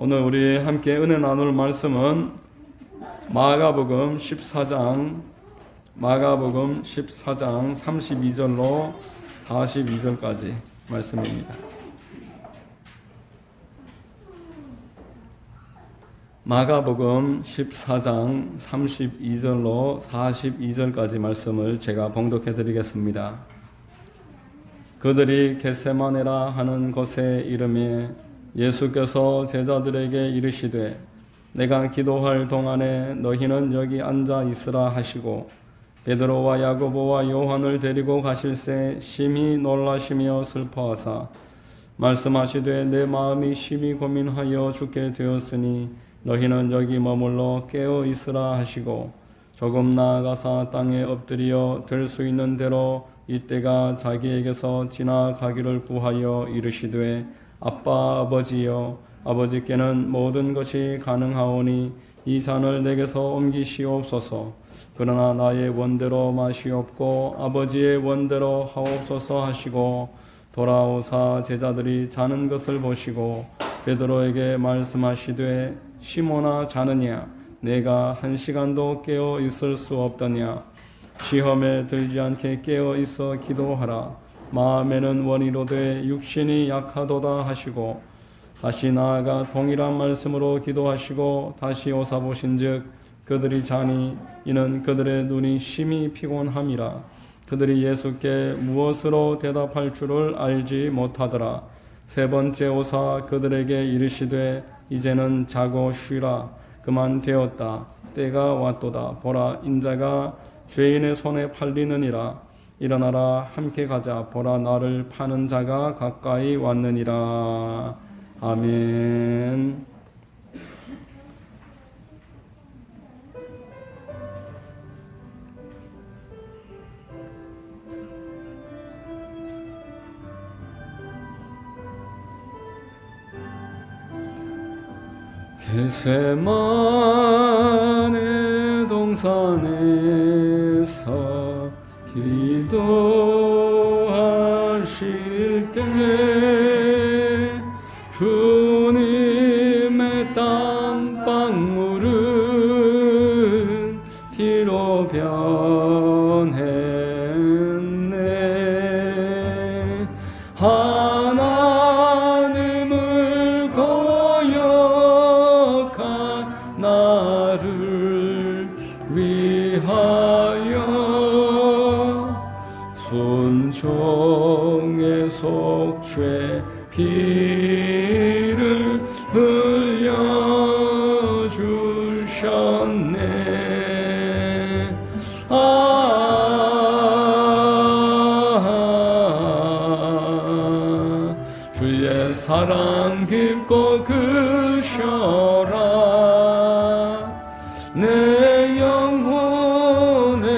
오늘 우리 함께 은혜 나눌 말씀은 마가복음 14장 32절로 42절까지 말씀입니다. 마가복음 14장 32절로 42절까지 말씀을 제가 봉독해 드리겠습니다. 그들이 겟세마네라 하는 곳에 이르매 예수께서 제자들에게 이르시되 내가 기도할 동안에 너희는 여기 앉아 있으라 하시고 베드로와 야고보와 요한을 데리고 가실새 심히 놀라시며 슬퍼하사 말씀하시되 내 마음이 심히 고민하여 죽게 되었으니 너희는 여기 머물러 깨어 있으라 하시고 조금 나아가사 땅에 엎드려 될 수 있는 대로 이때가 자기에게서 지나가기를 구하여 이르시되 아빠 아버지여 아버지께는 모든 것이 가능하오니 이 잔을 내게서 옮기시옵소서. 그러나 나의 원대로 마시옵고 아버지의 원대로 하옵소서 하시고 돌아오사 제자들이 자는 것을 보시고 베드로에게 말씀하시되 시몬아 자느냐 내가 1시간도 깨어 있을 수 없더냐 시험에 들지 않게 깨어 있어 기도하라. 마음에는 원이로되 육신이 약하도다 하시고 다시 나아가 동일한 말씀으로 기도하시고 다시 오사보신즉 그들이 자니 이는 그들의 눈이 심히 피곤함이라. 그들이 예수께 무엇으로 대답할 줄을 알지 못하더라. 세 번째 오사 그들에게 이르시되 이제는 자고 쉬라. 그만 되었다. 때가 왔도다. 보라 인자가 죄인의 손에 팔리느니라. 일어나라 함께 가자. 보라 나를 파는 자가 가까이 왔느니라. 아멘. 겟세마네 동산에서 기도하실 때 주님의 땀방울은 피로 변했네. 하나님을 거역한 나를 위하여 순종의 속죄 피를 흘려주셨네. 주의 사랑 깊고 크셔라. 내 영혼의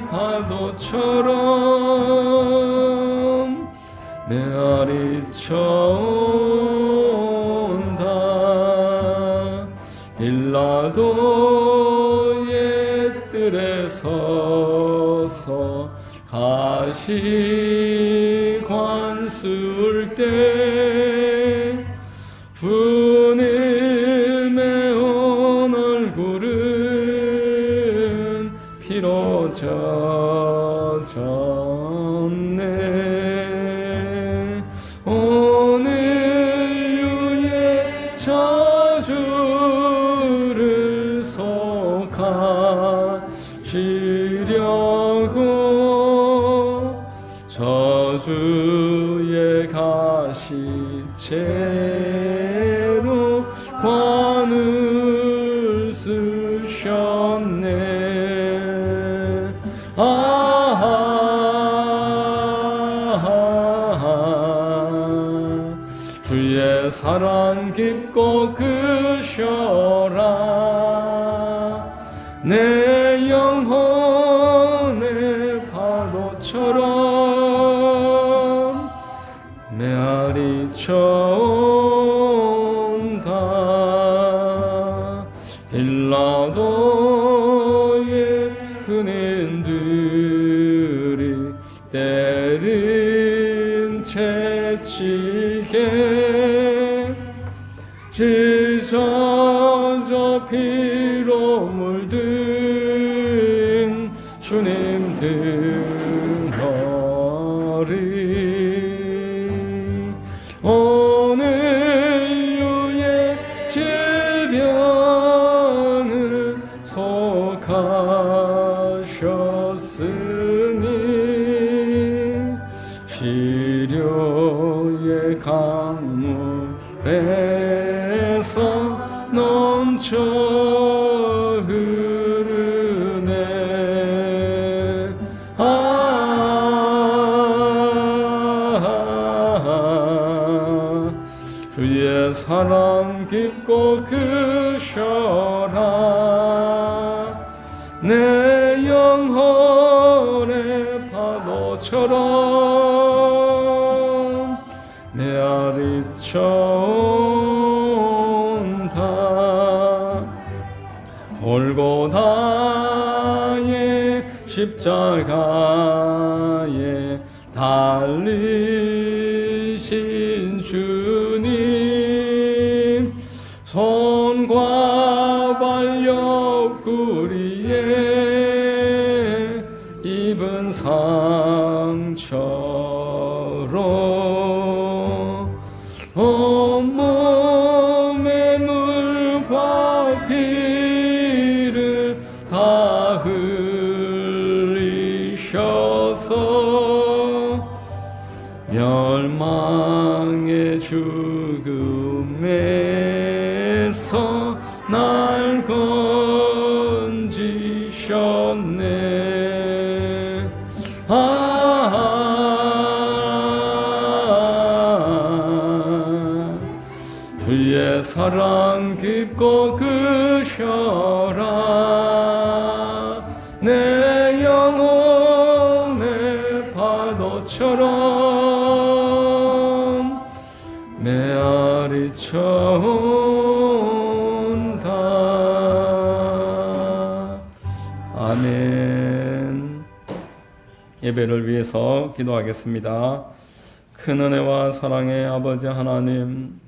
파도처럼 메아리쳐온다. 빌라도의 뜰에 서서 가시관 쓸 때 주님의 온 얼굴은 피로 젖었네. 오늘 유의 저주를 속하시려고 저주의 가시채로 관을 쓰셨네. 주의 사랑 깊고 크셔라. 내 영혼의 파도처럼 메아리쳐온다. 빌라도의 군인들이 때린 채찍에 질 젖어 피로 물든 주님 등허리 오늘 유의 질병을 속하셨으니 시료의 강물에서 넘쳐 흐르네. 주의 사랑 깊고 크셔라. 내 영혼의 파도처럼 메아리쳐온다. 골고다의 십자가에 달리신 주님 손과 발 옆구리에 입은 상처로 온몸에 물과 피를 다 흘리셔서 멸망의 죽음에서 날 건지셨네. 주의 사랑 깊고 크셔라. 내 영혼의 파도처럼 메아리쳐온다. 아멘. 예배를 위해서 기도하겠습니다. 큰 은혜와 사랑의 아버지 하나님,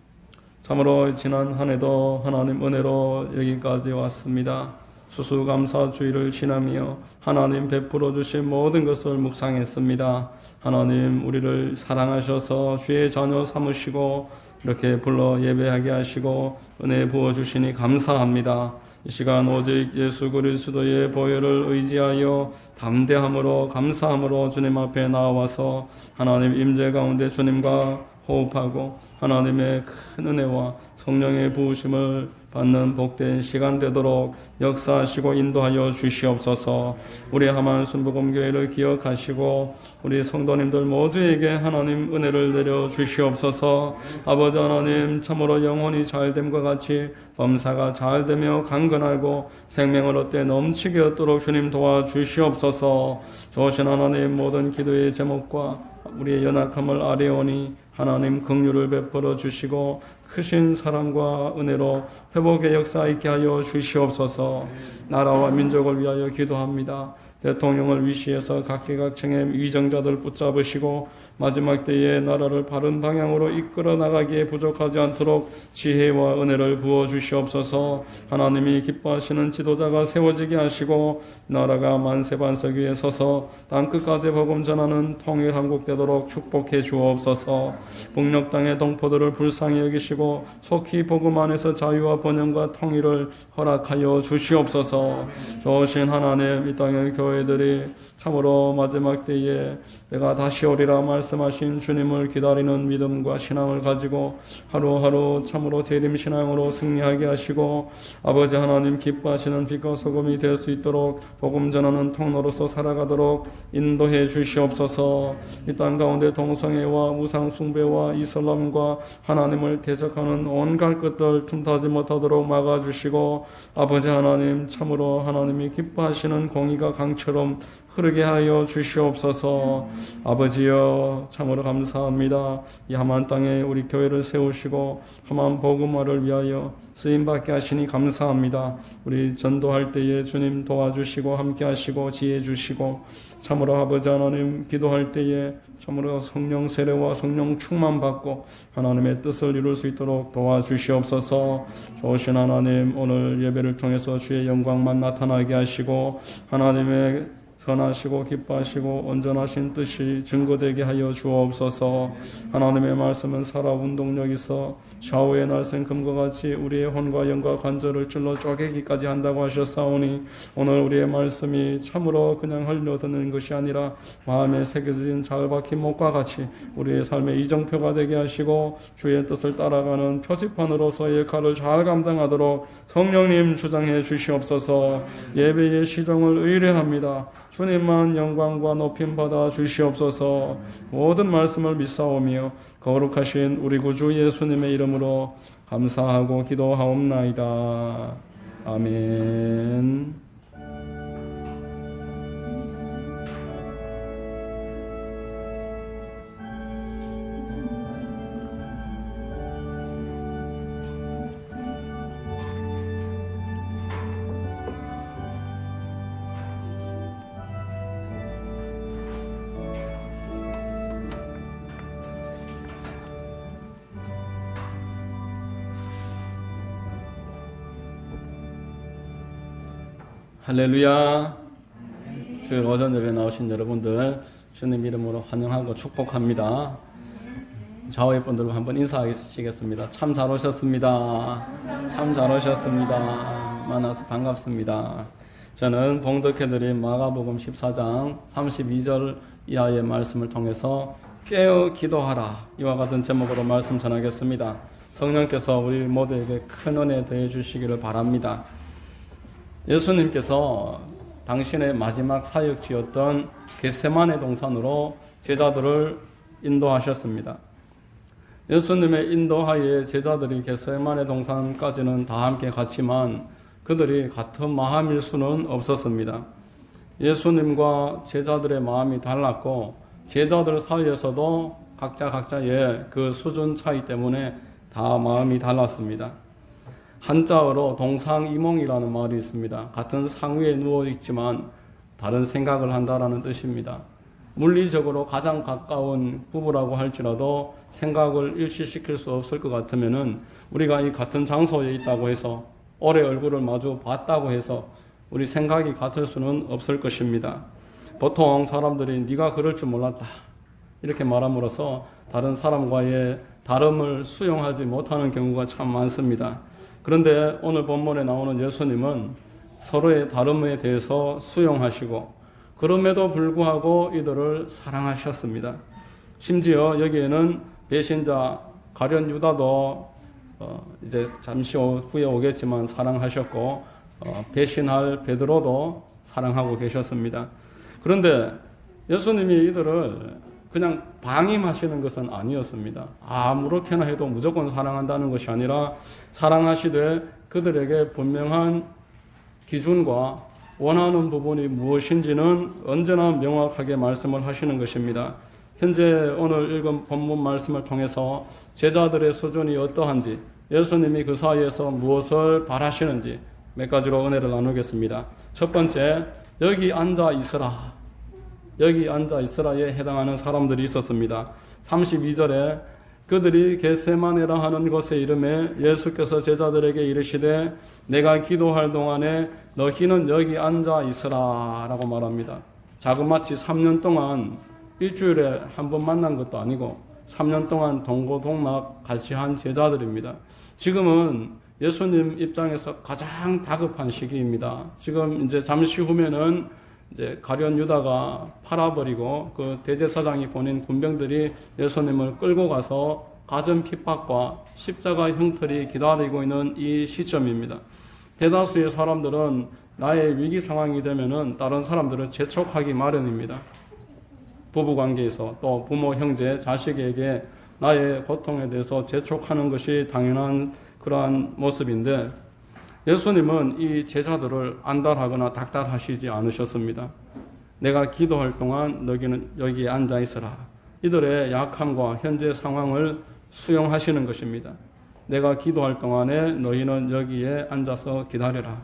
참으로 지난 한 해도 하나님 은혜로 여기까지 왔습니다. 수수감사 주의를 지나며 하나님 베풀어 주신 모든 것을 묵상했습니다. 하나님 우리를 사랑하셔서 주의 자녀 삼으시고 이렇게 불러 예배하게 하시고 은혜 부어주시니 감사합니다. 이 시간 오직 예수 그리스도의 보혈을 의지하여 담대함으로 감사함으로 주님 앞에 나와서 하나님 임재 가운데 주님과 호흡하고 하나님의 큰 은혜와 성령의 부으심을 받는 복된 시간 되도록 역사하시고 인도하여 주시옵소서. 우리 하만 순복음교회를 기억하시고 우리 성도님들 모두에게 하나님 은혜를 내려 주시옵소서. 아버지 하나님, 참으로 영혼이 잘됨과 같이 범사가 잘되며 강건하고 생명을 얻되 넘치게 얻도록 주님 도와주시옵소서. 좋으신 하나님, 모든 기도의 제목과 우리의 연약함을 아뢰오니 하나님 긍휼을 베풀어 주시고 크신 사랑과 은혜로 회복의 역사 있게 하여 주시옵소서. 나라와 민족을 위하여 기도합니다. 대통령을 위시해서 각계각층의 위정자들 붙잡으시고 마지막 때에 나라를 바른 방향으로 이끌어 나가기에 부족하지 않도록 지혜와 은혜를 부어 주시옵소서. 하나님이 기뻐하시는 지도자가 세워지게 하시고 나라가 만세반석 위에 서서 땅끝까지 복음 전하는 통일 한국 되도록 축복해 주옵소서. 북녘 땅의 동포들을 불쌍히 여기시고 속히 복음 안에서 자유와 번영과 통일을 허락하여 주시옵소서. 좋으신 하나님, 이 땅의 교회들이 참으로 마지막 때에 내가 다시 오리라 말씀하신 주님을 기다리는 믿음과 신앙을 가지고 하루하루 참으로 재림신앙으로 승리하게 하시고 아버지 하나님 기뻐하시는 빛과 소금이 될 수 있도록 복음 전하는 통로로서 살아가도록 인도해 주시옵소서. 이 땅 가운데 동성애와 우상 숭배와 이슬람과 하나님을 대적하는 온갖 것들 틈타지 못하도록 막아주시고 아버지 하나님, 참으로 하나님이 기뻐하시는 공의가 강처럼 흐르게 하여 주시옵소서. 아버지여, 참으로 감사합니다. 이 험한 땅에 우리 교회를 세우시고 험한 복음화를 위하여 쓰임받게 하시니 감사합니다. 우리 전도할 때에 주님 도와주시고 함께 하시고 지혜 주시고, 참으로 아버지 하나님 기도할 때에 참으로 성령 세례와 성령 충만 받고 하나님의 뜻을 이룰 수 있도록 도와주시옵소서. 좋으신 하나님, 오늘 예배를 통해서 주의 영광만 나타나게 하시고 하나님의 선하시고 기뻐하시고 온전하신 뜻이 증거되게 하여 주옵소서. 하나님의 말씀은 살아 운동력이 있어 좌우의 날쌘 금과 같이 우리의 혼과 영과 관절을 찔러 쪼개기까지 한다고 하셨사오니, 오늘 우리의 말씀이 참으로 그냥 흘려드는 것이 아니라 마음에 새겨진 잘 박힌 못과 같이 우리의 삶의 이정표가 되게 하시고 주의 뜻을 따라가는 표지판으로서의 역할을 잘 감당하도록 성령님 주장해 주시옵소서. 예배의 시종을 의뢰합니다. 주님만 영광과 높임 받아 주시옵소서. 모든 말씀을 믿사오며 거룩하신 우리 구주 예수님의 이름으로 감사하고 기도하옵나이다. 아멘. 할렐루야. 주일 오전 예배 나오신 여러분들 주님 이름으로 환영하고 축복합니다. 좌우의 분들과 한번 인사하시겠습니다. 참 잘 오셨습니다. 참 잘 오셨습니다. 만나서 반갑습니다. 저는 봉독해드린 마가복음 14장 32절 이하의 말씀을 통해서 깨어 기도하라, 이와 같은 제목으로 말씀 전하겠습니다. 성령께서 우리 모두에게 큰 은혜 더해 주시기를 바랍니다. 예수님께서 당신의 마지막 사역지였던 겟세마네 동산으로 제자들을 인도하셨습니다. 예수님의 인도하에 제자들이 겟세마네 동산까지는 다 함께 갔지만 그들이 같은 마음일 수는 없었습니다. 예수님과 제자들의 마음이 달랐고 제자들 사이에서도 각자의 그 수준 차이 때문에 다 마음이 달랐습니다. 한자어로 동상이몽이라는 말이 있습니다. 같은 상위에 누워있지만 다른 생각을 한다라는 뜻입니다. 물리적으로 가장 가까운 부부라고 할지라도 생각을 일치시킬 수 없을 것 같으면은 우리가 이 같은 장소에 있다고 해서 오래 얼굴을 마주 봤다고 해서 우리 생각이 같을 수는 없을 것입니다. 보통 사람들이 네가 그럴 줄 몰랐다 이렇게 말함으로써 다른 사람과의 다름을 수용하지 못하는 경우가 참 많습니다. 그런데 오늘 본문에 나오는 예수님은 서로의 다름에 대해서 수용하시고 그럼에도 불구하고 이들을 사랑하셨습니다. 심지어 여기에는 배신자 가룟 유다도 이제 잠시 후에 오겠지만 사랑하셨고 배신할 베드로도 사랑하고 계셨습니다. 그런데 예수님이 이들을 그냥 방임하시는 것은 아니었습니다. 아무렇게나 해도 무조건 사랑한다는 것이 아니라 사랑하시되 그들에게 분명한 기준과 원하는 부분이 무엇인지는 언제나 명확하게 말씀을 하시는 것입니다. 현재 오늘 읽은 본문 말씀을 통해서 제자들의 수준이 어떠한지, 예수님이 그 사이에서 무엇을 바라시는지 몇 가지로 은혜를 나누겠습니다. 첫 번째, 여기 앉아 있으라. 여기 앉아 있으라에 해당하는 사람들이 있었습니다. 32절에 그들이 겟세마네라 하는 곳의 이름에 예수께서 제자들에게 이르시되 내가 기도할 동안에 너희는 여기 앉아 있으라 라고 말합니다. 자그마치 3년 동안 일주일에 한 번 만난 것도 아니고 3년 동안 동고동락 같이 한 제자들입니다. 지금은 예수님 입장에서 가장 다급한 시기입니다. 지금 이제 잠시 후면은 이제 가룟 유다가 팔아버리고 그 대제사장이 보낸 군병들이 예수님을 끌고 가서 가전 핍박과 십자가 형틀이 기다리고 있는 이 시점입니다. 대다수의 사람들은 나의 위기 상황이 되면은 다른 사람들을 재촉하기 마련입니다. 부부관계에서 또 부모, 형제, 자식에게 나의 고통에 대해서 재촉하는 것이 당연한 그러한 모습인데 예수님은 이 제자들을 안달하거나 닥달하시지 않으셨습니다. 내가 기도할 동안 너희는 여기에 앉아 있으라. 이들의 약함과 현재 상황을 수용하시는 것입니다. 내가 기도할 동안에 너희는 여기에 앉아서 기다려라.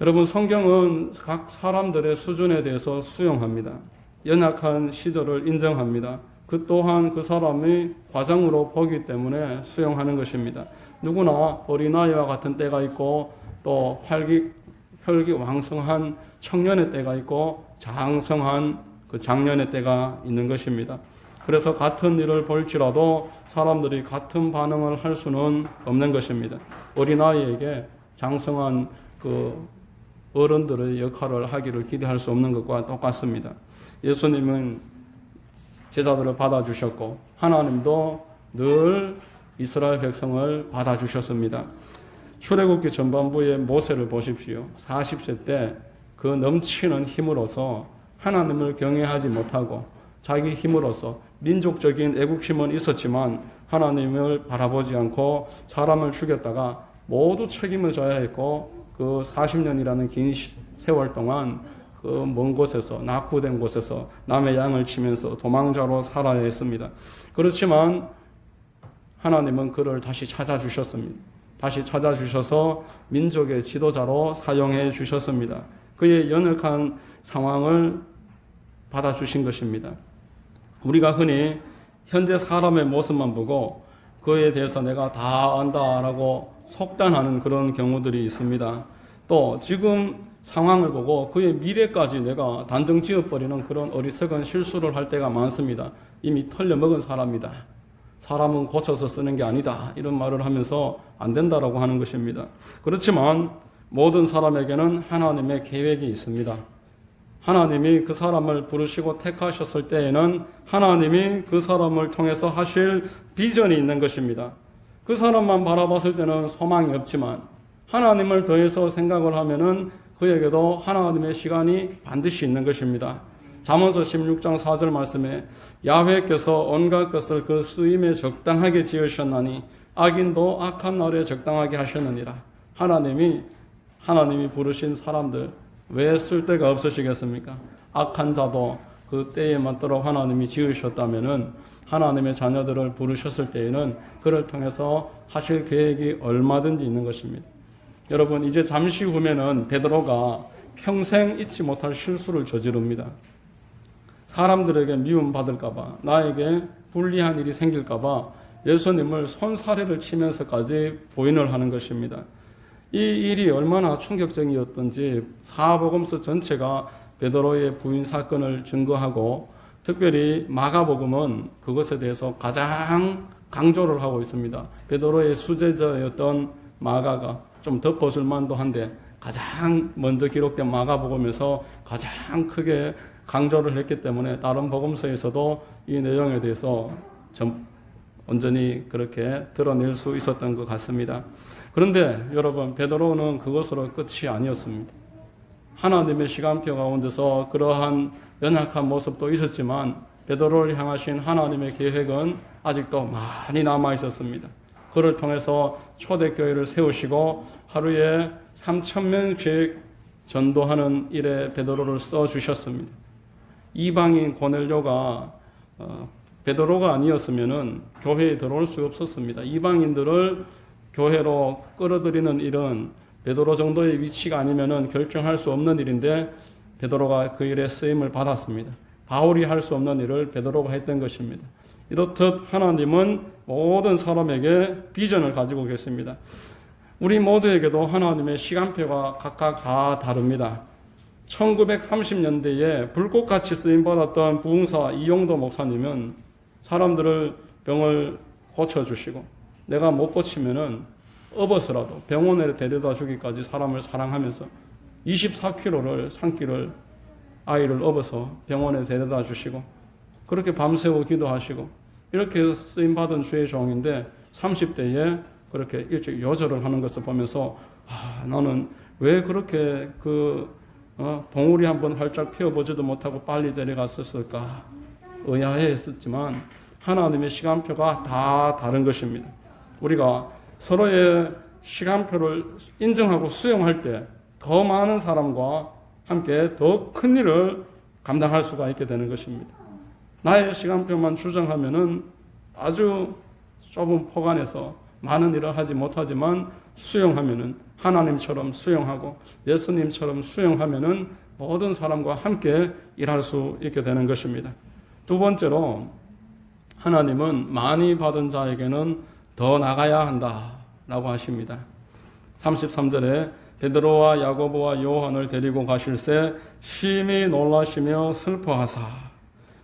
여러분, 성경은 각 사람들의 수준에 대해서 수용합니다. 연약한 시절을 인정합니다. 그 또한 그 사람의 과정으로 보기 때문에 수용하는 것입니다. 누구나 어린아이와 같은 때가 있고 또 혈기왕성한 청년의 때가 있고 장성한 그 장년의 때가 있는 것입니다. 그래서 같은 일을 볼지라도 사람들이 같은 반응을 할 수는 없는 것입니다. 어린아이에게 장성한 그 어른들의 역할을 하기를 기대할 수 없는 것과 똑같습니다. 예수님은 제자들을 받아주셨고 하나님도 늘 이스라엘 백성을 받아주셨습니다. 출애굽기 전반부의 모세를 보십시오. 40세 때 그 넘치는 힘으로서 하나님을 경외하지 못하고 자기 힘으로서 민족적인 애국심은 있었지만 하나님을 바라보지 않고 사람을 죽였다가 모두 책임을 져야 했고 그 40년이라는 긴 세월 동안 그 먼 곳에서 낙후된 곳에서 남의 양을 치면서 도망자로 살아야 했습니다. 그렇지만 하나님은 그를 다시 찾아주셨습니다. 다시 찾아주셔서 민족의 지도자로 사용해 주셨습니다. 그의 연약한 상황을 받아주신 것입니다. 우리가 흔히 현재 사람의 모습만 보고 그에 대해서 내가 다 안다라고 속단하는 그런 경우들이 있습니다. 또 지금 상황을 보고 그의 미래까지 내가 단정 지어버리는 그런 어리석은 실수를 할 때가 많습니다. 이미 털려먹은 사람이다. 사람은 고쳐서 쓰는 게 아니다. 이런 말을 하면서 안 된다라고 하는 것입니다. 그렇지만 모든 사람에게는 하나님의 계획이 있습니다. 하나님이 그 사람을 부르시고 택하셨을 때에는 하나님이 그 사람을 통해서 하실 비전이 있는 것입니다. 그 사람만 바라봤을 때는 소망이 없지만 하나님을 더해서 생각을 하면은 그에게도 하나님의 시간이 반드시 있는 것입니다. 잠언서 16장 4절 말씀에 야훼께서 온갖 것을 그 쓰임에 적당하게 지으셨나니 악인도 악한 날에 적당하게 하셨느니라. 하나님이 부르신 사람들 왜 쓸데가 없으시겠습니까? 악한 자도 그 때에 맞도록 하나님이 지으셨다면은 하나님의 자녀들을 부르셨을 때에는 그를 통해서 하실 계획이 얼마든지 있는 것입니다. 여러분, 이제 잠시 후면은 베드로가 평생 잊지 못할 실수를 저지릅니다. 사람들에게 미움받을까봐, 나에게 불리한 일이 생길까봐 예수님을 손사래를 치면서까지 부인을 하는 것입니다. 이 일이 얼마나 충격적이었던지 사복음서 전체가 베드로의 부인 사건을 증거하고 특별히 마가복음은 그것에 대해서 가장 강조를 하고 있습니다. 베드로의 수제자였던 마가가 좀 덮어줄 만도 한데 가장 먼저 기록된 마가복음에서 가장 크게 강조를 했기 때문에 다른 복음서에서도 이 내용에 대해서 온전히 그렇게 드러낼 수 있었던 것 같습니다. 그런데 여러분, 베드로는 그것으로 끝이 아니었습니다. 하나님의 시간표 가운데서 그러한 연약한 모습도 있었지만 베드로를 향하신 하나님의 계획은 아직도 많이 남아 있었습니다. 그를 통해서 초대교회를 세우시고 하루에 3,000명씩 전도하는 일에 베드로를 써주셨습니다. 이방인 고넬료가 베드로가 아니었으면은 교회에 들어올 수 없었습니다. 이방인들을 교회로 끌어들이는 일은 베드로 정도의 위치가 아니면은 결정할 수 없는 일인데 베드로가 그 일에 쓰임을 받았습니다. 바울이 할 수 없는 일을 베드로가 했던 것입니다. 이렇듯 하나님은 모든 사람에게 비전을 가지고 계십니다. 우리 모두에게도 하나님의 시간표가 각각 다 다릅니다. 1930년대에 불꽃같이 쓰임받았던 부흥사 이용도 목사님은 사람들을 병을 고쳐주시고 내가 못 고치면은 업어서라도 병원에 데려다 주기까지 사람을 사랑하면서 24kg를 산길을 아이를 업어서 병원에 데려다 주시고 그렇게 밤새워 기도하시고 이렇게 쓰임받은 주의 종인데 30대에 그렇게 일찍 요절을 하는 것을 보면서 나는 왜 그렇게 봉우리 한번 활짝 피워보지도 못하고 빨리 데려갔었을까 의아해했었지만 하나님의 시간표가 다 다른 것입니다. 우리가 서로의 시간표를 인정하고 수용할 때 더 많은 사람과 함께 더 큰 일을 감당할 수가 있게 되는 것입니다. 나의 시간표만 주장하면은 아주 좁은 폭 안에서 많은 일을 하지 못하지만 수용하면은 하나님처럼 수용하고 예수님처럼 수용하면은 모든 사람과 함께 일할 수 있게 되는 것입니다. 두 번째로 하나님은 많이 받은 자에게는 더 나가야 한다라고 하십니다. 33절에 베드로와 야고보와 요한을 데리고 가실새 심히 놀라시며 슬퍼하사,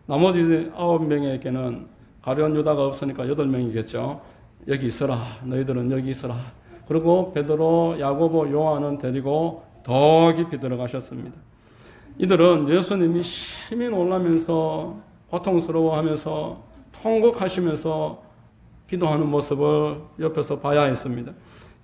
나머지 9명에게는 가룟 유다가 없으니까 8명이겠죠. 여기 있어라. 너희들은 여기 있어라. 그리고 베드로, 야고보, 요한은 데리고 더 깊이 들어가셨습니다. 이들은 예수님이 심히 놀라면서 고통스러워하면서 통곡하시면서 기도하는 모습을 옆에서 봐야 했습니다.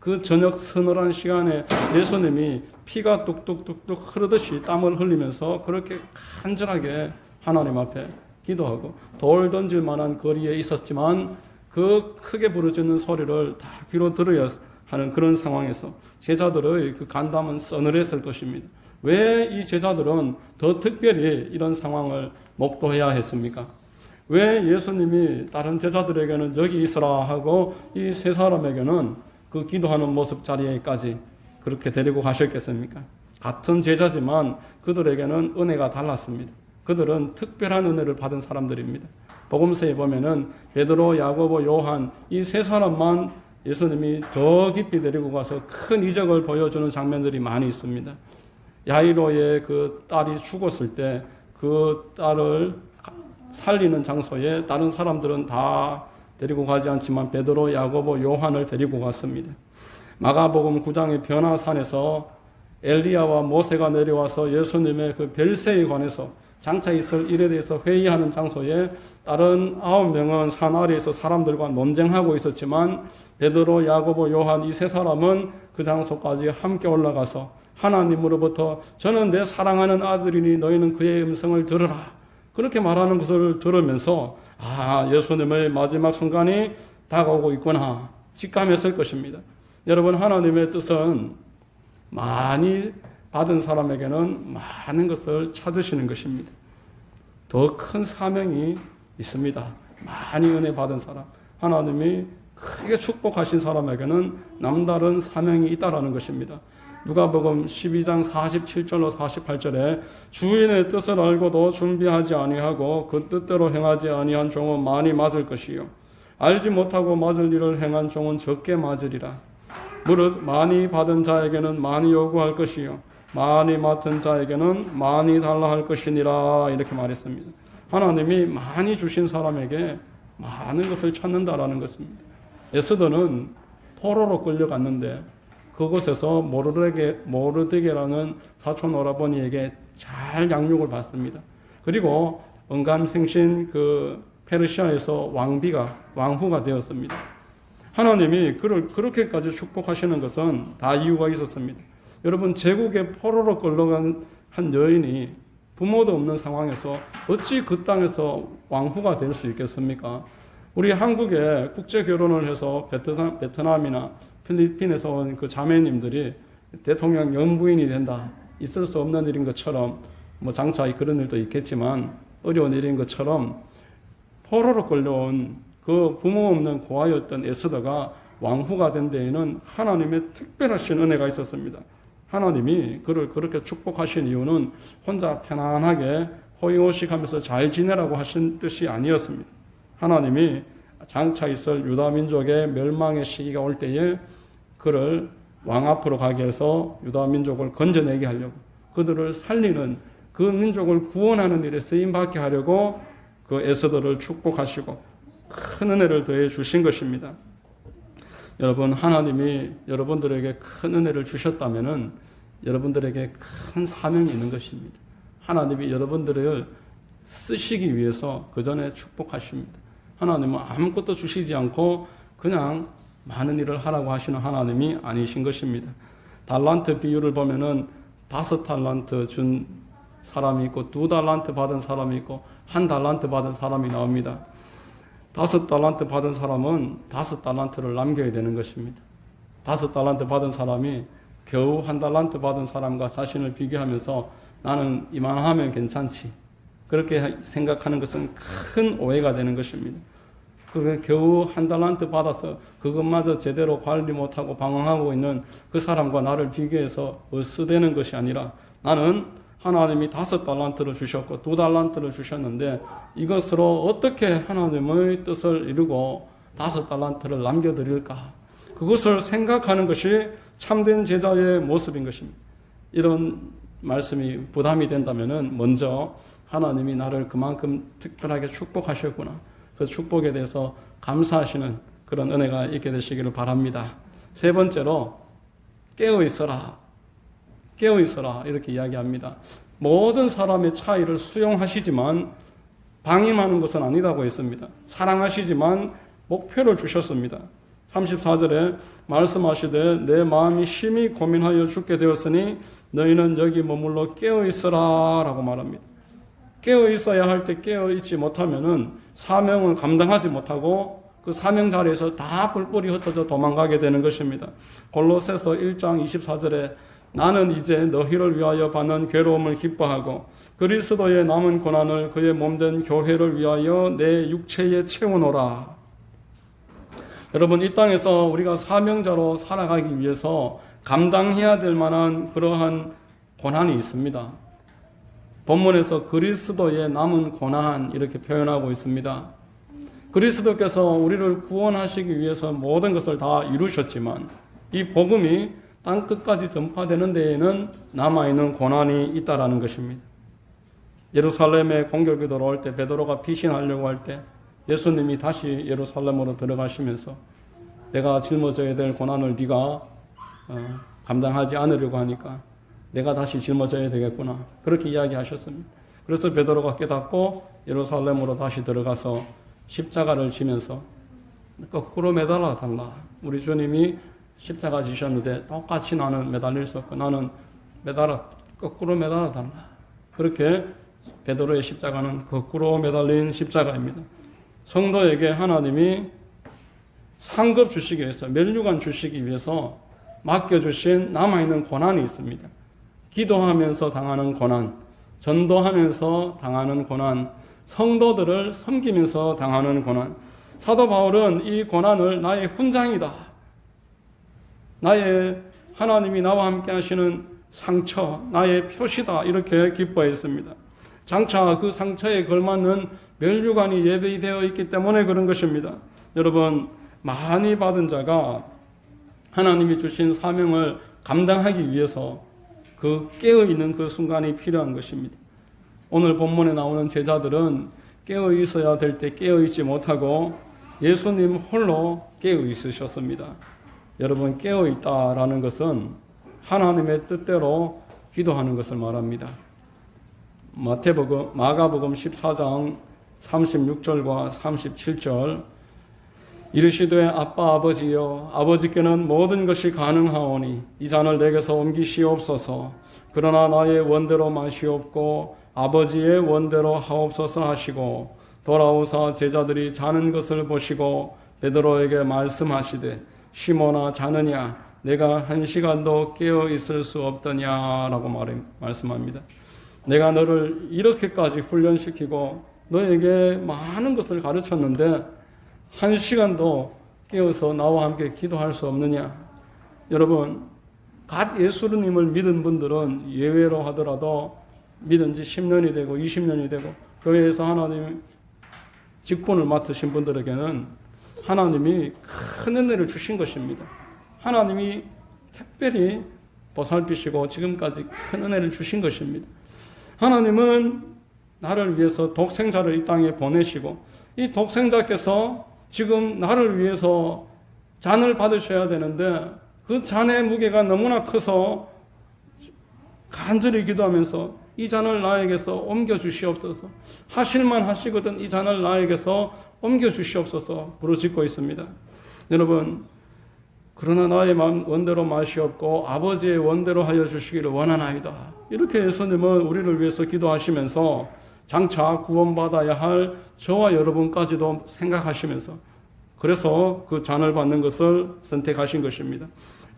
그 저녁 서늘한 시간에 예수님이 피가 뚝뚝뚝뚝 흐르듯이 땀을 흘리면서 그렇게 간절하게 하나님 앞에 기도하고 돌 던질 만한 거리에 있었지만 그 크게 부르짖는 소리를 다 귀로 들어야 하는 그런 상황에서 제자들의 그 간담은 서늘했을 것입니다. 왜 이 제자들은 더 특별히 이런 상황을 목도해야 했습니까? 왜 예수님이 다른 제자들에게는 여기 있어라 하고 이 세 사람에게는 그 기도하는 모습 자리에까지 그렇게 데리고 가셨겠습니까? 같은 제자지만 그들에게는 은혜가 달랐습니다. 그들은 특별한 은혜를 받은 사람들입니다. 복음서에 보면은 베드로, 야고보, 요한 이 세 사람만 예수님이 더 깊이 데리고 가서 큰 이적을 보여주는 장면들이 많이 있습니다. 야이로의 그 딸이 죽었을 때 그 딸을 살리는 장소에 다른 사람들은 다 데리고 가지 않지만 베드로, 야고보, 요한을 데리고 갔습니다. 마가복음 9장의 변화산에서 엘리야와 모세가 내려와서 예수님의 그 별세에 관해서 장차 있을 일에 대해서 회의하는 장소에 다른 9명은 산 아래에서 사람들과 논쟁하고 있었지만 베드로, 야고보, 요한 이 세 사람은 그 장소까지 함께 올라가서 하나님으로부터 저는 내 사랑하는 아들이니 너희는 그의 음성을 들으라, 그렇게 말하는 것을 들으면서 예수님의 마지막 순간이 다가오고 있구나 직감했을 것입니다. 여러분, 하나님의 뜻은 많이 받은 사람에게는 많은 것을 찾으시는 것입니다. 더 큰 사명이 있습니다. 많이 은혜 받은 사람, 하나님이 크게 축복하신 사람에게는 남다른 사명이 있다라는 것입니다. 누가복음 12장 47절로 48절에 주인의 뜻을 알고도 준비하지 아니하고 그 뜻대로 행하지 아니한 종은 많이 맞을 것이요 알지 못하고 맞을 일을 행한 종은 적게 맞으리라. 무릇 많이 받은 자에게는 많이 요구할 것이요 많이 맡은 자에게는 많이 달라 할 것이니라, 이렇게 말했습니다. 하나님이 많이 주신 사람에게 많은 것을 찾는다라는 것입니다. 에스더는 포로로 끌려갔는데 그곳에서 모르드게라는 사촌 오라버니에게 잘 양육을 받습니다. 그리고 언감생신 그 페르시아에서 왕후가 되었습니다. 하나님이 그를 그렇게까지 축복하시는 것은 다 이유가 있었습니다. 여러분, 제국의 포로로 끌려간 한 여인이 부모도 없는 상황에서 어찌 그 땅에서 왕후가 될 수 있겠습니까? 우리 한국에 국제 결혼을 해서 베트남이나 필리핀에서 온 그 자매님들이 대통령 영부인이 된다, 있을 수 없는 일인 것처럼, 장차 그런 일도 있겠지만 어려운 일인 것처럼 포로로 끌려온 그 부모 없는 고아였던 에스더가 왕후가 된 데에는 하나님의 특별하신 은혜가 있었습니다. 하나님이 그를 그렇게 축복하신 이유는 혼자 편안하게 호의호식하면서 잘 지내라고 하신 뜻이 아니었습니다. 하나님이 장차 있을 유다 민족의 멸망의 시기가 올 때에 그를 왕 앞으로 가게 해서 유다 민족을 건져내게 하려고, 그들을 살리는, 그 민족을 구원하는 일에 쓰임받게 하려고 그 에스더를 축복하시고 큰 은혜를 더해 주신 것입니다. 여러분, 하나님이 여러분들에게 큰 은혜를 주셨다면은 여러분들에게 큰 사명이 있는 것입니다. 하나님이 여러분들을 쓰시기 위해서 그 전에 축복하십니다. 하나님은 아무것도 주시지 않고 그냥 많은 일을 하라고 하시는 하나님이 아니신 것입니다. 달란트 비유를 보면은 5달란트 준 사람이 있고 2달란트 받은 사람이 있고 1달란트 받은 사람이 나옵니다. 5달란트 받은 사람은 5달란트를 남겨야 되는 것입니다. 5달란트 받은 사람이 겨우 1달란트 받은 사람과 자신을 비교하면서 나는 이만하면 괜찮지. 그렇게 생각하는 것은 큰 오해가 되는 것입니다. 그게 겨우 한 달란트 받아서 그것마저 제대로 관리 못하고 방황하고 있는 그 사람과 나를 비교해서 얼쓰대는 것이 아니라 나는 하나님이 5달란트를 주셨고 2달란트를 주셨는데 이것으로 어떻게 하나님의 뜻을 이루고 5달란트를 남겨드릴까? 그것을 생각하는 것이 참된 제자의 모습인 것입니다. 이런 말씀이 부담이 된다면 먼저 하나님이 나를 그만큼 특별하게 축복하셨구나. 그 축복에 대해서 감사하시는 그런 은혜가 있게 되시기를 바랍니다. 세 번째로 깨어있어라. 깨어있어라 이렇게 이야기합니다. 모든 사람의 차이를 수용하시지만 방임하는 것은 아니라고 했습니다. 사랑하시지만 목표를 주셨습니다. 34절에 말씀하시되 내 마음이 심히 고민하여 죽게 되었으니 너희는 여기 머물러 깨어있어라 라고 말합니다. 깨어있어야 할 때 깨어있지 못하면은 사명을 감당하지 못하고 그 사명 자리에서 다 뿔뿔이 흩어져 도망가게 되는 것입니다. 골로새서 1장 24절에 나는 이제 너희를 위하여 받는 괴로움을 기뻐하고 그리스도의 남은 고난을 그의 몸된 교회를 위하여 내 육체에 채우노라. 여러분, 이 땅에서 우리가 사명자로 살아가기 위해서 감당해야 될 만한 그러한 고난이 있습니다. 본문에서 그리스도의 남은 고난 이렇게 표현하고 있습니다. 그리스도께서 우리를 구원하시기 위해서 모든 것을 다 이루셨지만 이 복음이 땅 끝까지 전파되는 데에는 남아있는 고난이 있다라는 것입니다. 예루살렘에 공격이 들어올 때 베드로가 피신하려고 할 때 예수님이 다시 예루살렘으로 들어가시면서 내가 짊어져야 될 고난을 네가 감당하지 않으려고 하니까 내가 다시 짊어져야 되겠구나. 그렇게 이야기하셨습니다. 그래서 베드로가 깨닫고 예루살렘으로 다시 들어가서 십자가를 지면서 거꾸로 매달아 달라. 우리 주님이 십자가 지셨는데 똑같이 나는 매달릴 수 없고 나는 거꾸로 매달아 달라. 그렇게 베드로의 십자가는 거꾸로 매달린 십자가입니다. 성도에게 하나님이 상급 주시기 위해서, 멸류관 주시기 위해서 맡겨주신 남아있는 고난이 있습니다. 기도하면서 당하는 고난, 전도하면서 당하는 고난, 성도들을 섬기면서 당하는 고난. 사도 바울은 이 고난을 나의 훈장이다. 나의 하나님이 나와 함께 하시는 상처, 나의 표시다. 이렇게 기뻐했습니다. 장차 그 상처에 걸맞는 멸류관이 예배되어 있기 때문에 그런 것입니다. 여러분, 많이 받은 자가 하나님이 주신 사명을 감당하기 위해서 그 깨어있는 그 순간이 필요한 것입니다. 오늘 본문에 나오는 제자들은 깨어있어야 될 때 깨어있지 못하고 예수님 홀로 깨어있으셨습니다. 여러분, 깨어있다라는 것은 하나님의 뜻대로 기도하는 것을 말합니다. 마가복음 14장 36절과 37절 이르시되 아빠 아버지여 아버지께는 모든 것이 가능하오니 이 잔을 내게서 옮기시옵소서. 그러나 나의 원대로 마시옵고 아버지의 원대로 하옵소서 하시고 돌아오사 제자들이 자는 것을 보시고 베드로에게 말씀하시되 시몬아 자느냐 내가 한 시간도 깨어 있을 수 없더냐라고 말씀합니다. 내가 너를 이렇게까지 훈련시키고 너에게 많은 것을 가르쳤는데 한 시간도 깨어서 나와 함께 기도할 수 없느냐? 여러분, 갓 예수님을 믿은 분들은 예외로 하더라도 믿은 지 10년이 되고 20년이 되고 교회에서 하나님 직분을 맡으신 분들에게는 하나님이 큰 은혜를 주신 것입니다. 하나님이 특별히 보살피시고 지금까지 큰 은혜를 주신 것입니다. 하나님은 나를 위해서 독생자를 이 땅에 보내시고 이 독생자께서 지금 나를 위해서 잔을 받으셔야 되는데 그 잔의 무게가 너무나 커서 간절히 기도하면서 이 잔을 나에게서 옮겨주시옵소서. 하실만 하시거든 이 잔을 나에게서 옮겨주시옵소서 부르짖고 있습니다. 여러분, 그러나 나의 원대로 마시옵고 아버지의 원대로 하여 주시기를 원하나이다. 이렇게 예수님은 우리를 위해서 기도하시면서 장차 구원받아야 할 저와 여러분까지도 생각하시면서 그래서 그 잔을 받는 것을 선택하신 것입니다.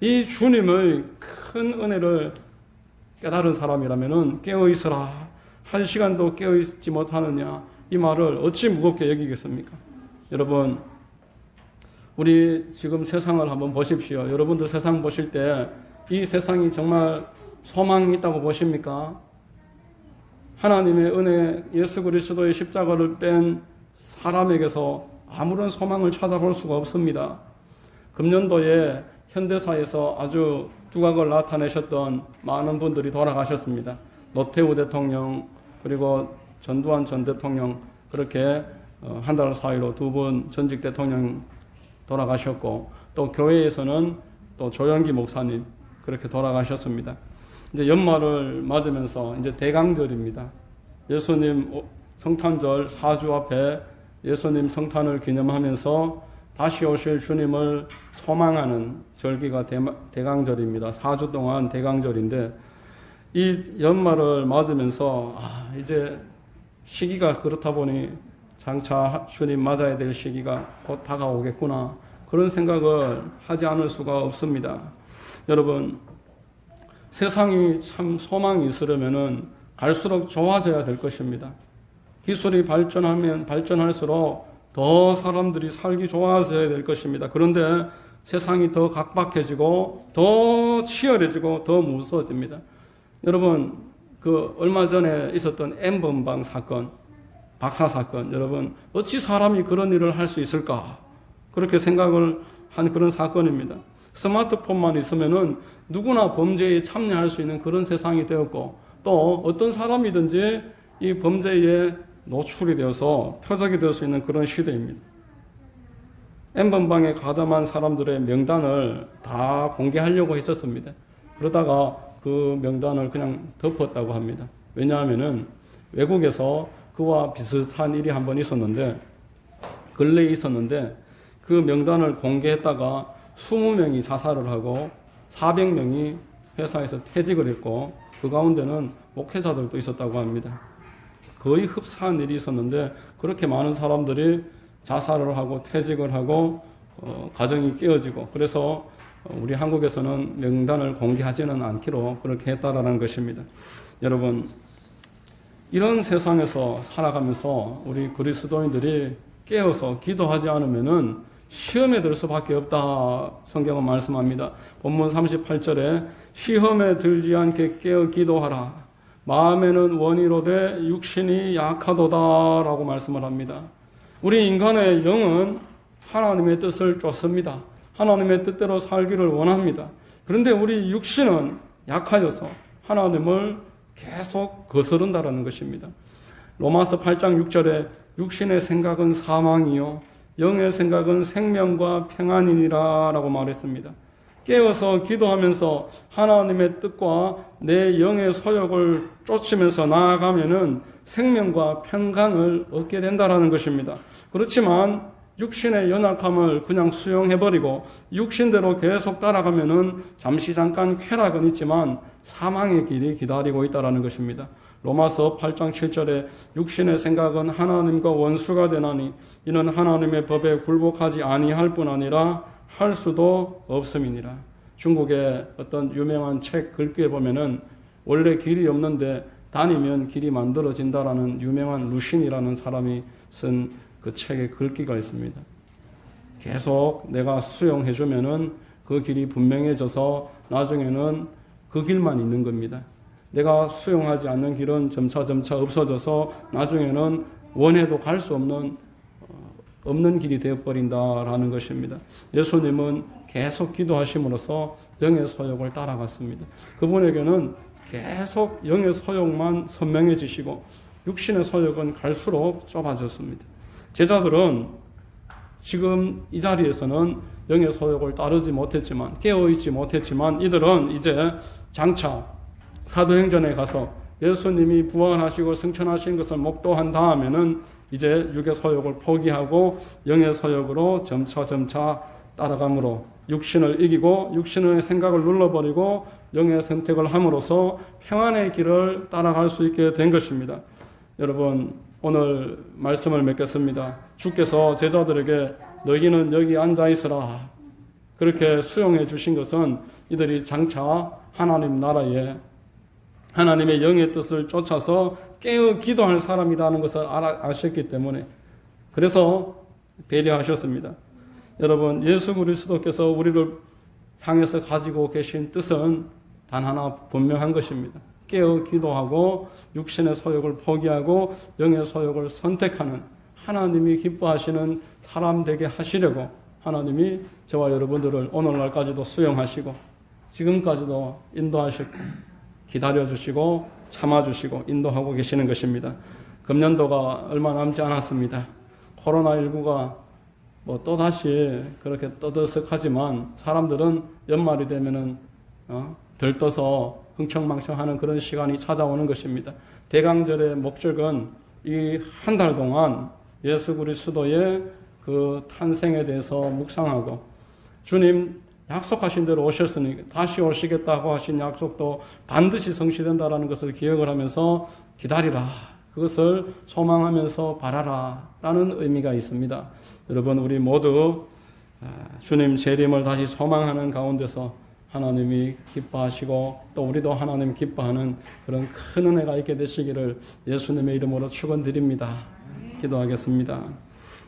이 주님의 큰 은혜를 깨달은 사람이라면은 깨어 있어라. 한 시간도 깨어 있지 못하느냐. 이 말을 어찌 무겁게 여기겠습니까? 여러분, 우리 지금 세상을 한번 보십시오. 여러분들 세상 보실 때 이 세상이 정말 소망이 있다고 보십니까? 하나님의 은혜, 예수 그리스도의 십자가를 뺀 사람에게서 아무런 소망을 찾아볼 수가 없습니다. 금년도에 현대사에서 아주 두각을 나타내셨던 많은 분들이 돌아가셨습니다. 노태우 대통령, 그리고 전두환 전 대통령, 그렇게 한 달 사이로 두 분 전직 대통령 돌아가셨고, 또 교회에서는 또 조영기 목사님 그렇게 돌아가셨습니다. 이제 연말을 맞으면서 이제 대강절입니다. 예수님 성탄절 4주 앞에 예수님 성탄을 기념하면서 다시 오실 주님을 소망하는 절기가 대강절입니다. 4주 동안 대강절인데, 이 연말을 맞으면서 이제 시기가 그렇다 보니 장차 주님 맞아야 될 시기가 곧 다가오겠구나, 그런 생각을 하지 않을 수가 없습니다. 여러분, 세상이 참 소망이 있으려면은 갈수록 좋아져야 될 것입니다. 기술이 발전하면 발전할수록 더 사람들이 살기 좋아져야 될 것입니다. 그런데 세상이 더 각박해지고 더 치열해지고 더 무서워집니다. 여러분, 얼마 전에 있었던 N번방 사건, 박사 사건, 여러분, 어찌 사람이 그런 일을 할 수 있을까? 그렇게 생각을 한 그런 사건입니다. 스마트폰만 있으면은 누구나 범죄에 참여할 수 있는 그런 세상이 되었고, 또 어떤 사람이든지 이 범죄에 노출이 되어서 표적이 될 수 있는 그런 시대입니다. N번방에 가담한 사람들의 명단을 다 공개하려고 했었습니다. 그러다가 그 명단을 그냥 덮었다고 합니다. 왜냐하면은 외국에서 그와 비슷한 일이 한 번 있었는데, 근래에 있었는데, 그 명단을 공개했다가 20명이 자살을 하고 400명이 회사에서 퇴직을 했고, 그 가운데는 목회자들도 있었다고 합니다. 거의 흡사한 일이 있었는데, 그렇게 많은 사람들이 자살을 하고 퇴직을 하고 가정이 깨어지고, 그래서 우리 한국에서는 명단을 공개하지는 않기로 그렇게 했다라는 것입니다. 여러분, 이런 세상에서 살아가면서 우리 그리스도인들이 깨어서 기도하지 않으면은 시험에 들 수밖에 없다, 성경은 말씀합니다. 본문 38절에 시험에 들지 않게 깨어 기도하라. 마음에는 원이로되 육신이 약하도다라고 말씀을 합니다. 우리 인간의 영은 하나님의 뜻을 쫓습니다. 하나님의 뜻대로 살기를 원합니다. 그런데 우리 육신은 약하여서 하나님을 계속 거스른다라는 것입니다. 로마서 8장 6절에 육신의 생각은 사망이요 영의 생각은 생명과 평안이니라 라고 말했습니다. 깨어서 기도하면서 하나님의 뜻과 내 영의 소욕을 쫓으면서 나아가면은 생명과 평강을 얻게 된다라는 것입니다. 그렇지만 육신의 연약함을 그냥 수용해버리고 육신대로 계속 따라가면은 잠깐 쾌락은 있지만 사망의 길이 기다리고 있다라는 것입니다. 로마서 8장 7절에 육신의 생각은 하나님과 원수가 되나니 이는 하나님의 법에 굴복하지 아니할 뿐 아니라 할 수도 없음이니라. 중국의 어떤 유명한 책 글귀에 보면은 원래 길이 없는데 다니면 길이 만들어진다라는 유명한 루신이라는 사람이 쓴 그 책에 글귀가 있습니다. 계속 내가 수용해주면은 그 길이 분명해져서 나중에는 그 길만 있는 겁니다. 내가 수용하지 않는 길은 점차 없어져서 나중에는 원해도 갈 수 없는 길이 되어버린다라는 것입니다. 예수님은 계속 기도하심으로써 영의 소욕을 따라갔습니다. 그분에게는 계속 영의 소욕만 선명해지시고 육신의 소욕은 갈수록 좁아졌습니다. 제자들은 지금 이 자리에서는 영의 소욕을 따르지 못했지만, 깨어있지 못했지만, 이들은 이제 장차 사도행전에 가서 예수님이 부활하시고 승천하신 것을 목도한 다음에는 이제 육의 소욕을 포기하고 영의 소욕으로 점차 따라감으로 육신을 이기고 육신의 생각을 눌러버리고 영의 선택을 함으로써 평안의 길을 따라갈 수 있게 된 것입니다. 여러분, 오늘 말씀을 맺겠습니다. 주께서 제자들에게 너희는 여기 앉아 있으라 그렇게 수용해 주신 것은 이들이 장차 하나님 나라에 하나님의 영의 뜻을 쫓아서 깨어 기도할 사람이라는 것을 아셨기 때문에 그래서 배려하셨습니다. 여러분, 예수 그리스도께서 우리를 향해서 가지고 계신 뜻은 단 하나 분명한 것입니다. 깨어 기도하고 육신의 소욕을 포기하고 영의 소욕을 선택하는 하나님이 기뻐하시는 사람 되게 하시려고 하나님이 저와 여러분들을 오늘날까지도 수용하시고 지금까지도 인도하셨고 기다려주시고 참아주시고 인도하고 계시는 것입니다. 금년도가 얼마 남지 않았습니다. 코로나19가 또다시 그렇게 떠들썩하지만 사람들은 연말이 되면은 들떠서 흥청망청하는 그런 시간이 찾아오는 것입니다. 대강절의 목적은 이 한 달 동안 예수 그리스도의 그 탄생에 대해서 묵상하고 주님 약속하신 대로 오셨으니 다시 오시겠다고 하신 약속도 반드시 성취된다라는 것을 기억을 하면서 기다리라. 그것을 소망하면서 바라라 라는 의미가 있습니다. 여러분, 우리 모두 주님 재림을 다시 소망하는 가운데서 하나님이 기뻐하시고 또 우리도 하나님 기뻐하는 그런 큰 은혜가 있게 되시기를 예수님의 이름으로 축원드립니다. 기도하겠습니다.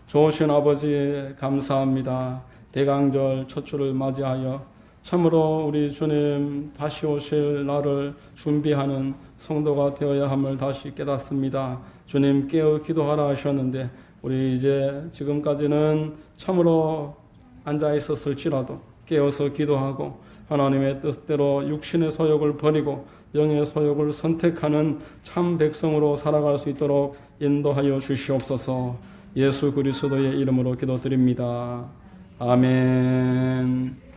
좋으신 아버지 감사합니다. 대강절 첫 주를 맞이하여 참으로 우리 주님 다시 오실 날을 준비하는 성도가 되어야 함을 다시 깨닫습니다. 주님 깨어 기도하라 하셨는데 우리 이제 지금까지는 참으로 앉아 있었을지라도 깨어서 기도하고 하나님의 뜻대로 육신의 소욕을 버리고 영의 소욕을 선택하는 참 백성으로 살아갈 수 있도록 인도하여 주시옵소서. 예수 그리스도의 이름으로 기도드립니다. 아멘.